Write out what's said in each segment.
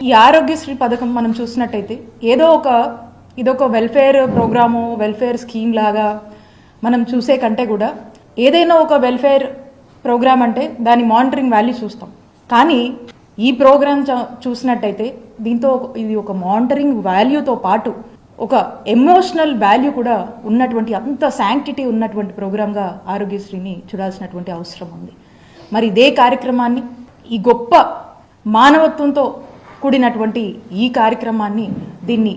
ఈ ఆరోగ్యశ్రీ పథకం మనం చూసినట్టయితే ఇదొక వెల్ఫేర్ ప్రోగ్రాము, వెల్ఫేర్ స్కీమ్ లాగా మనం చూసే కంటే కూడా ఏదైనా ఒక వెల్ఫేర్ ప్రోగ్రామ్ అంటే దాని మానిటరింగ్ వాల్యూ చూస్తాం. కానీ ఈ ప్రోగ్రామ్ చూసినట్టయితే దీంతో ఇది ఒక మానిటరింగ్ వాల్యూతో పాటు ఒక ఎమోషనల్ వాల్యూ కూడా ఉన్నటువంటి, అంత శాంక్టిటీ ఉన్నటువంటి ప్రోగ్రామ్గా ఆరోగ్యశ్రీని చూడాల్సినటువంటి అవసరం ఉంది. మరి ఇదే కార్యక్రమాన్ని, ఈ గొప్ప మానవత్వంతో కూడినటువంటి ఈ కార్యక్రమాన్ని దీన్ని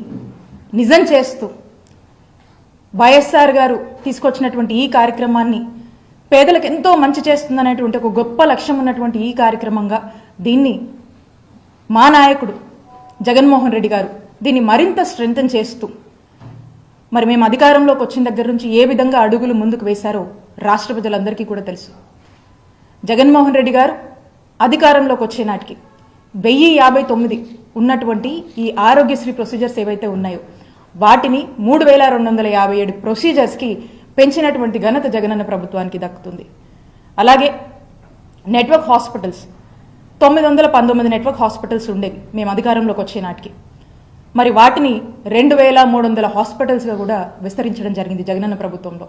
నిజం చేస్తూ వైఎస్ఆర్ గారు తీసుకొచ్చినటువంటి ఈ కార్యక్రమాన్ని పేదలకు ఎంతో మంచి చేస్తుందనేటువంటి ఒక గొప్ప లక్ష్యం ఉన్నటువంటి ఈ కార్యక్రమంగా దీన్ని మా నాయకుడు జగన్మోహన్ రెడ్డి గారు దీన్ని మరింత స్ట్రెంథన్ చేస్తూ, మరి మేము అధికారంలోకి వచ్చిన దగ్గర నుంచి ఏ విధంగా అడుగులు ముందుకు వేశారో రాష్ట్ర ప్రజలందరికీ కూడా తెలుసు. జగన్మోహన్ రెడ్డి గారు అధికారంలోకి వచ్చే నాటికి 1059 ఉన్నటువంటి ఈ ఆరోగ్యశ్రీ ప్రొసీజర్స్ ఏవైతే ఉన్నాయో వాటిని 3257 ప్రొసీజర్స్కి పెంచినటువంటి ఘనత జగనన్న ప్రభుత్వానికి దక్కుతుంది. అలాగే నెట్వర్క్ హాస్పిటల్స్ 919 నెట్వర్క్ హాస్పిటల్స్ ఉండేవి మేము అధికారంలోకి వచ్చే నాటికి. మరి వాటిని 2300 హాస్పిటల్స్గా కూడా విస్తరించడం జరిగింది జగనన్న ప్రభుత్వంలో.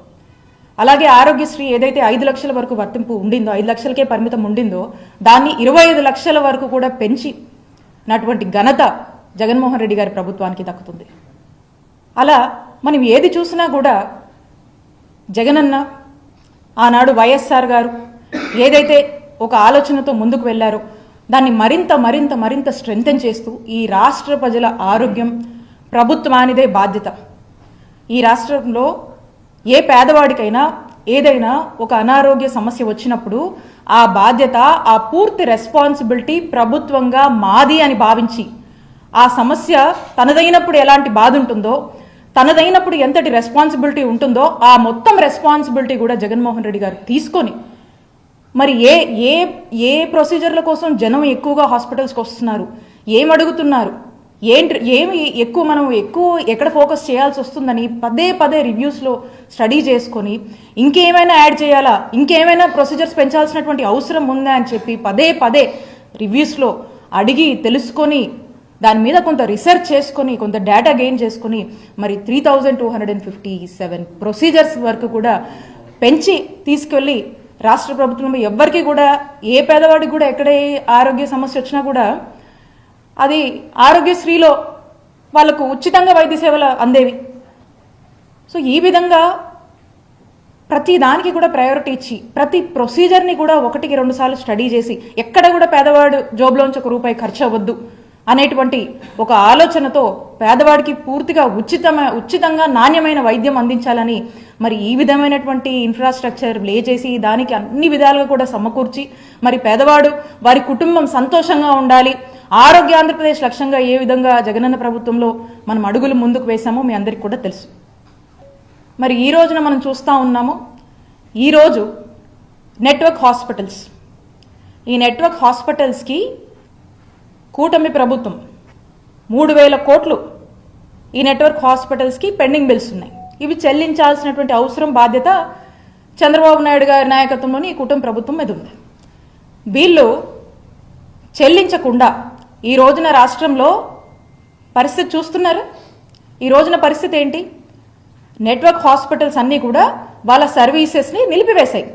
అలాగే ఆరోగ్యశ్రీ ఏదైతే 5 లక్షల వరకు వర్తింపు ఉండిందో, 5 లక్షలకే పరిమితం ఉండిందో దాన్ని 25 లక్షల వరకు కూడా పెంచినటువంటి ఘనత జగన్మోహన్ రెడ్డి గారి ప్రభుత్వానికి దక్కుతుంది. అలా మనం ఏది చూసినా కూడా జగనన్న, ఆనాడు వైఎస్ఆర్ గారు ఏదైతే ఒక ఆలోచనతో ముందుకు వెళ్లారో దాన్ని మరింత మరింత మరింత స్ట్రెంథన్ చేస్తూ ఈ రాష్ట్ర ప్రజల ఆరోగ్యం ప్రభుత్వానిదే బాధ్యత. ఈ రాష్ట్రంలో ఏ పేదవాడికైనా ఏదైనా ఒక అనారోగ్య సమస్య వచ్చినప్పుడు ఆ బాధ్యత, ఆ పూర్తి రెస్పాన్సిబిలిటీ ప్రభుత్వంగా మాది అని భావించి, ఆ సమస్య తనదైనప్పుడు ఎలాంటి బాధ ఉంటుందో, తనదైనప్పుడు ఎంతటి రెస్పాన్సిబిలిటీ ఉంటుందో ఆ మొత్తం రెస్పాన్సిబిలిటీ కూడా జగన్మోహన్ రెడ్డి గారు తీసుకొని, మరి ఏ ఏ ఏ ప్రొసీజర్ల కోసం జనం ఎక్కువగా హాస్పిటల్స్కి వస్తున్నారు, ఏం అడుగుతున్నారు, ఏమి మనం ఎక్కడ ఫోకస్ చేయాల్సి వస్తుందని పదే పదే రివ్యూస్లో స్టడీ చేసుకొని ఇంకేమైనా యాడ్ చేయాలా, ఇంకేమైనా ప్రొసీజర్స్ పెంచాల్సినటువంటి అవసరం ఉందా అని చెప్పి పదే పదే రివ్యూస్లో అడిగి తెలుసుకొని దాని మీద కొంత రీసెర్చ్ చేసుకొని కొంత డేటా గెయిన్ చేసుకొని మరి 3257 ప్రొసీజర్స్ వరకు కూడా పెంచి తీసుకెళ్ళి రాష్ట్ర ప్రభుత్వం ఎవ్వరికి కూడా, ఏ పేదవాడికి కూడా ఎక్కడ ఆరోగ్య సమస్య వచ్చినా కూడా అది ఆరోగ్యశ్రీలో వాళ్లకు ఉచితంగా వైద్య సేవలు అందేవి. సో ఈ విధంగా ప్రతి దానికి కూడా ప్రయారిటీ ఇచ్చి ప్రతి ప్రొసీజర్ని కూడా 1-2 సార్లు స్టడీ చేసి ఎక్కడ కూడా పేదవాడు జోబులోంచి ₹1 ఖర్చు అవ్వద్దు అనేటువంటి ఒక ఆలోచనతో పేదవాడికి పూర్తిగా ఉచితంగా నాణ్యమైన వైద్యం అందించాలని మరి ఈ విధమైనటువంటి ఇన్ఫ్రాస్ట్రక్చర్ లే చేసి దానికి అన్ని విధాలుగా కూడా సమకూర్చి మరి పేదవాడు, వారి కుటుంబం సంతోషంగా ఉండాలి, ఆరోగ్య ఆంధ్రప్రదేశ్ లక్ష్యంగా ఏ విధంగా జగనన్న ప్రభుత్వంలో మనం అడుగులు ముందుకు వేశామో మీ అందరికీ కూడా తెలుసు. మరి ఈ రోజున మనం చూస్తూ ఉన్నాము, ఈరోజు నెట్వర్క్ హాస్పిటల్స్, ఈ నెట్వర్క్ హాస్పిటల్స్కి కూటమి ప్రభుత్వం 3000 కోట్లు ఈ నెట్వర్క్ హాస్పిటల్స్కి పెండింగ్ బిల్స్ ఉన్నాయి. ఇవి చెల్లించాల్సినటువంటి అవసరం, బాధ్యత చంద్రబాబు నాయుడు గారి నాయకత్వంలోని ఈ కూటమి ప్రభుత్వం మీద ఉంది. వీళ్ళు చెల్లించకుండా ఈ రోజున రాష్ట్రంలో పరిస్థితి చూస్తున్నారు. ఈ రోజున పరిస్థితి ఏంటి? నెట్వర్క్ హాస్పిటల్స్ అన్నీ కూడా వాళ్ళ సర్వీసెస్ని నిలిపివేశాయి.